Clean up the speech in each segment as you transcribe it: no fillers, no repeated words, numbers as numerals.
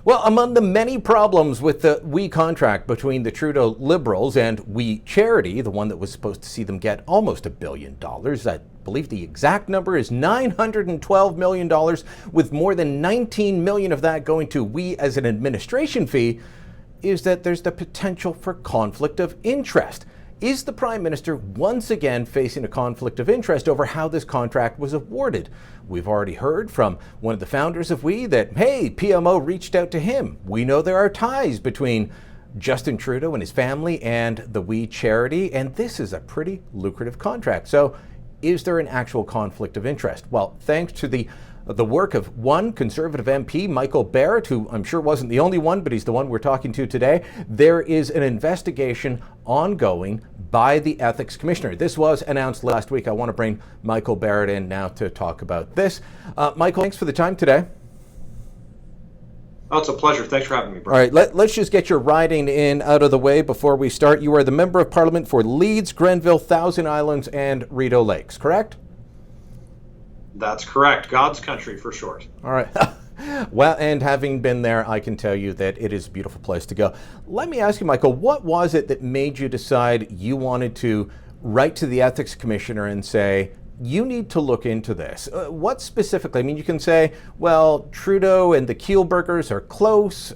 Well, among the many problems with the We contract between the Trudeau Liberals and We Charity, the one that was supposed to see them get almost $1 billion, I believe the exact number is $912 million, with more than $19 million of that going to We as an administration fee, is that there's the potential for conflict of interest. Is the Prime Minister once again facing a conflict of interest over how this contract was awarded? We've already heard from one of the founders of We that, hey, PMO reached out to him. We know there are ties between Justin Trudeau and his family and the We charity, and this is a pretty lucrative contract. So is there an actual conflict of interest? Well, thanks to the work of one Conservative MP, Michael Barrett, who I'm sure wasn't the only one, but he's the one we're talking to today, there is an investigation ongoing by the Ethics Commissioner. This was announced last week. I want to bring Michael Barrett in now to talk about this. Michael, thanks for the time today. Oh, it's a pleasure. Thanks for having me, Brian. All right, let's just get your riding in out of the way before we start. You are the Member of Parliament for Leeds, Grenville, Thousand Islands, and Rideau Lakes, correct? That's correct. God's country for short. All right. Well, and having been there, I can tell you that it is a beautiful place to go. Let me ask you, Michael, what was it that made you decide you wanted to write to the Ethics Commissioner and say, you need to look into this? What specifically? I mean, you can say, well, Trudeau and the Kielburgers are close.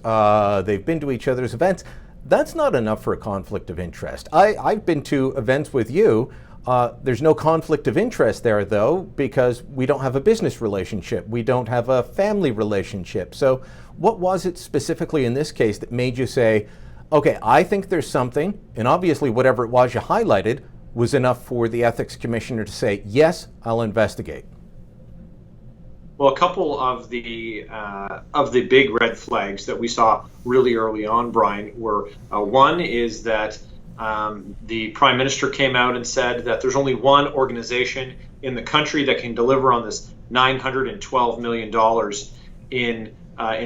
They've been to each other's events. That's not enough for a conflict of interest. I've been to events with you. There's no conflict of interest there, though, because we don't have a business relationship. We don't have a family relationship. So what was it specifically in this case that made you say, okay, I think there's something, and obviously whatever it was you highlighted was enough for the Ethics Commissioner to say, yes, I'll investigate? Well, a couple of the big red flags that we saw really early on, Brian, were one is that the Prime Minister came out and said that there's only one organization in the country that can deliver on this $912 million in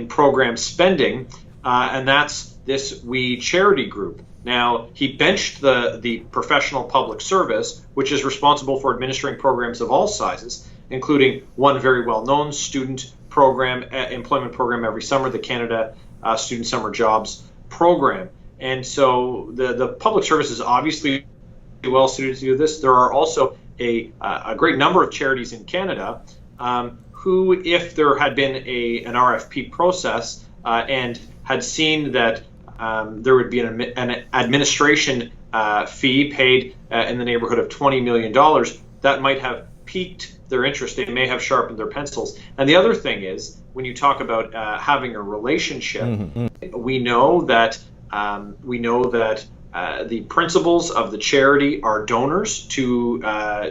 program spending, and that's this We charity group. Now, he benched the professional public service, which is responsible for administering programs of all sizes, including one very well-known student program, employment program every summer, the Canada Student Summer Jobs Program. And so the public service is obviously well suited to do this. There are also a great number of charities in Canada who, if there had been an RFP process and had seen that there would be an administration fee paid in the neighborhood of $20 million, that might have piqued their interest. They may have sharpened their pencils. And the other thing is, when you talk about having a relationship, we know that the principals of the charity are donors to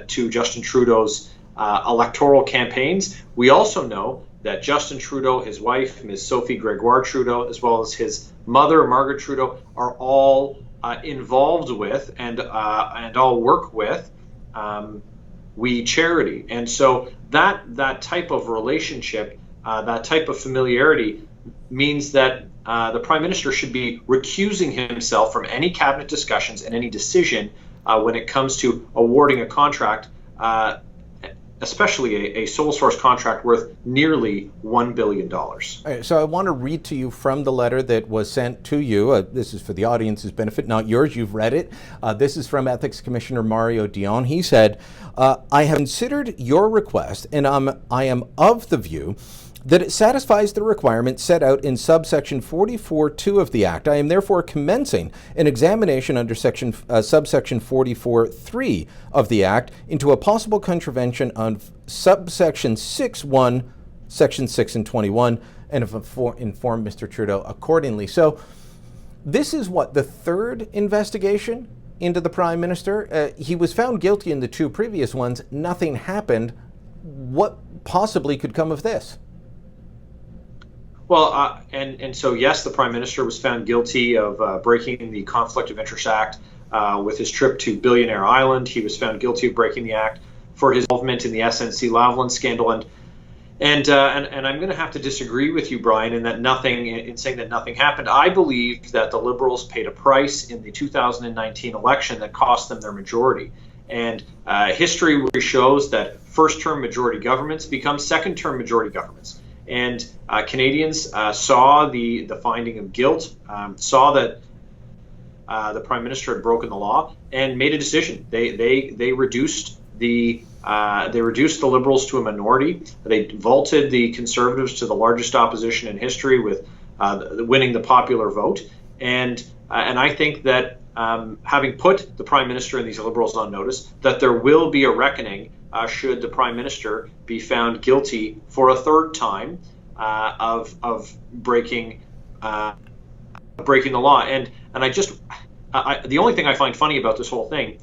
Justin Trudeau's electoral campaigns. We also know that Justin Trudeau, his wife, Ms. Sophie Gregoire Trudeau, as well as his mother, Margaret Trudeau, are all involved with and all work with We charity. And so that type of relationship, that type of familiarity means that the Prime Minister should be recusing himself from any cabinet discussions and any decision when it comes to awarding a contract, especially a sole source contract worth nearly $1 billion. Right, so I want to read to you from the letter that was sent to you. This is for the audience's benefit, not yours. You've read it. This is from Ethics Commissioner Mario Dion. He said, I have considered your request, and I am of the view that it satisfies the requirement set out in subsection 44.2 of the Act. I am therefore commencing an examination under subsection 44.3 of the Act into a possible contravention of subsection 6.1, section 6 and 21, and have informed Mr. Trudeau accordingly. So this is what, the third investigation into the Prime Minister? He was found guilty in the two previous ones. Nothing happened. What possibly could come of this? Well, and so, yes, the Prime Minister was found guilty of breaking the Conflict of Interest Act with his trip to Billionaire Island. He was found guilty of breaking the act for his involvement in the SNC-Lavalin scandal. And I'm going to have to disagree with you, Brian, in saying that nothing happened. I believe that the Liberals paid a price in the 2019 election that cost them their majority. And history shows that first-term majority governments become second-term majority governments. And Canadians saw the finding of guilt, saw that the Prime Minister had broken the law, and made a decision. They reduced the Liberals to a minority. They vaulted the Conservatives to the largest opposition in history, with winning the popular vote. And I think that having put the Prime Minister and these Liberals on notice, that there will be a reckoning should the Prime Minister be found guilty for a third time of breaking the law. And the only thing I find funny about this whole thing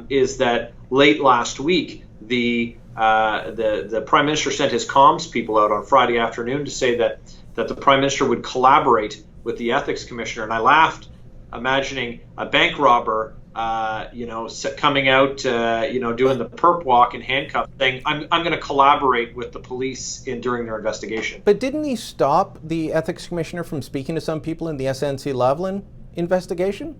is that late last week, the Prime Minister sent his comms people out on Friday afternoon to say that the Prime Minister would collaborate with the Ethics Commissioner. And I laughed, imagining a bank robber, coming out, doing the perp walk in handcuffs, saying, "I'm going to collaborate with the police during their investigation." But didn't he stop the Ethics Commissioner from speaking to some people in the SNC-Lavalin investigation?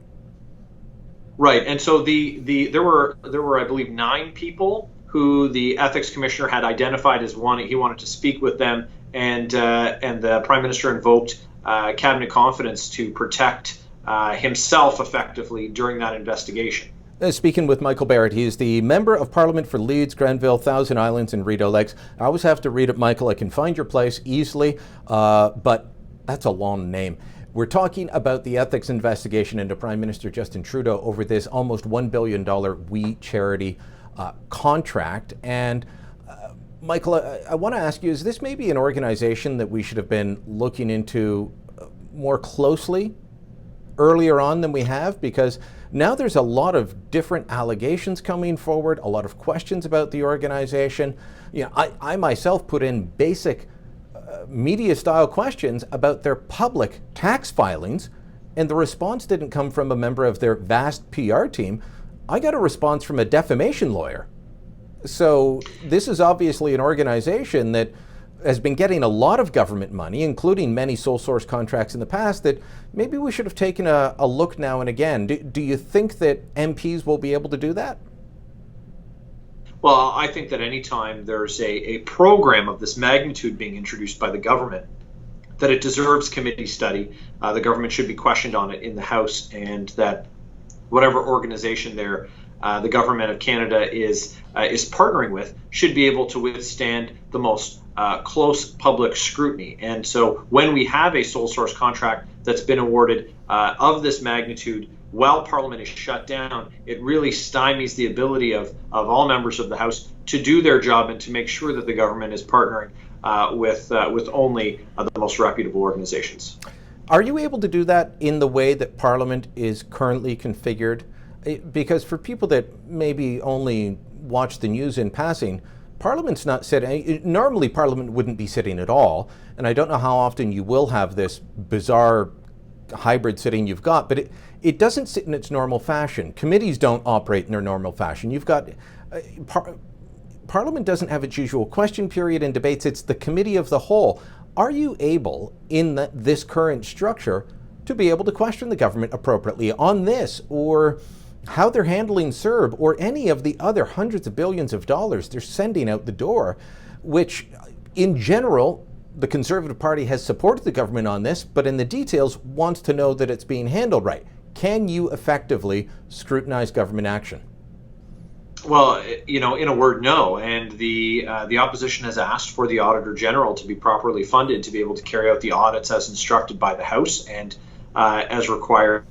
Right, and so there were I believe 9 people who the Ethics Commissioner had identified as he wanted to speak with them, and the Prime Minister invoked cabinet confidence to protect himself effectively during that investigation. Speaking with Michael Barrett, he is the Member of Parliament for Leeds, Grenville, Thousand Islands and Rideau Lakes. I always have to read it, Michael. I can find your place easily, but that's a long name. We're talking about the ethics investigation into Prime Minister Justin Trudeau over this almost $1 billion We Charity contract. And Michael, I want to ask you, is this maybe an organization that we should have been looking into more closely earlier on than we have? Because now there's a lot of different allegations coming forward, a lot of questions about the organization. I myself put in basic media-style questions about their public tax filings, and the response didn't come from a member of their vast PR team. I got a response from a defamation lawyer. So this is obviously an organization that has been getting a lot of government money, including many sole source contracts in the past, that maybe we should have taken a look now and again. Do you think that MPs will be able to do that? Well, I think that anytime there's a program of this magnitude being introduced by the government, that it deserves committee study. The government should be questioned on it in the House, and that whatever organization the government of Canada is partnering with should be able to withstand the most close public scrutiny. And so when we have a sole source contract that's been awarded of this magnitude while Parliament is shut down, it really stymies the ability of all members of the House to do their job and to make sure that the government is partnering with only the most reputable organizations. Are you able to do that in the way that Parliament is currently configured? Because for people that maybe only watch the news in passing, Parliament's not sitting. Normally Parliament wouldn't be sitting at all, and I don't know how often you will have this bizarre hybrid sitting you've got, but it doesn't sit in its normal fashion. Committees don't operate in their normal fashion. You've got Parliament doesn't have its usual question period and debates. It's the committee of the whole. Are you able, in this current structure, to be able to question the government appropriately on this, or how they're handling CERB, or any of the other hundreds of billions of dollars they're sending out the door, which in general, the Conservative Party has supported the government on this, but in the details wants to know that it's being handled right. Can you effectively scrutinize government action? Well, in a word, no. And the opposition has asked for the Auditor General to be properly funded to be able to carry out the audits as instructed by the House and as required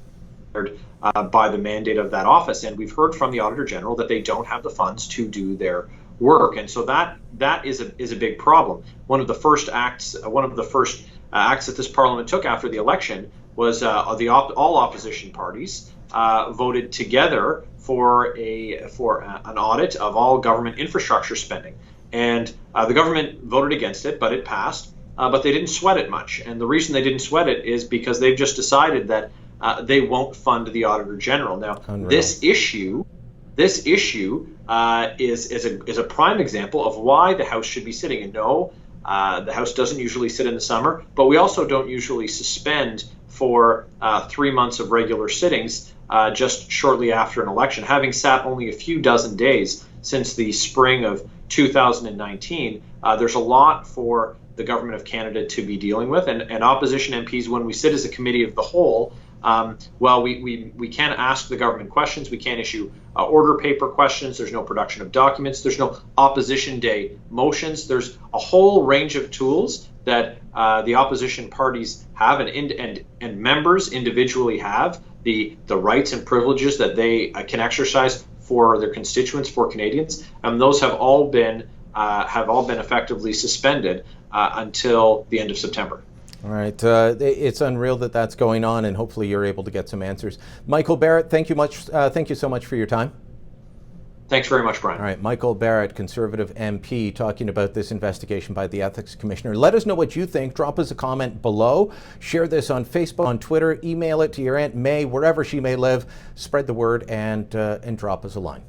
by the mandate of that office. And we've heard from the Auditor General that they don't have the funds to do their work, and so that is a big problem. One of the first acts that this Parliament took after the election was all opposition parties voted together for an audit of all government infrastructure spending, and the government voted against it, but it passed. But they didn't sweat it much, and the reason they didn't sweat it is because they've just decided that they won't fund the Auditor General. Now, Unreal. This issue is a prime example of why the House should be sitting. And no, the House doesn't usually sit in the summer, but we also don't usually suspend for 3 months of regular sittings just shortly after an election. Having sat only a few dozen days since the spring of 2019, there's a lot for the government of Canada to be dealing with. And opposition MPs, when we sit as a committee of the whole, well, we can't ask the government questions. We can't issue order paper questions. There's no production of documents. There's no opposition day motions. There's a whole range of tools that the opposition parties have and members individually have, the rights and privileges that they can exercise for their constituents, for Canadians. Those have all been effectively suspended until the end of September. All right. It's unreal that that's going on, and hopefully you're able to get some answers. Michael Barrett, thank you so much for your time. Thanks very much, Brian. All right, Michael Barrett, Conservative MP, talking about this investigation by the Ethics Commissioner. Let us know what you think. Drop us a comment below. Share this on Facebook, on Twitter. Email it to your Aunt May, wherever she may live. Spread the word and drop us a line.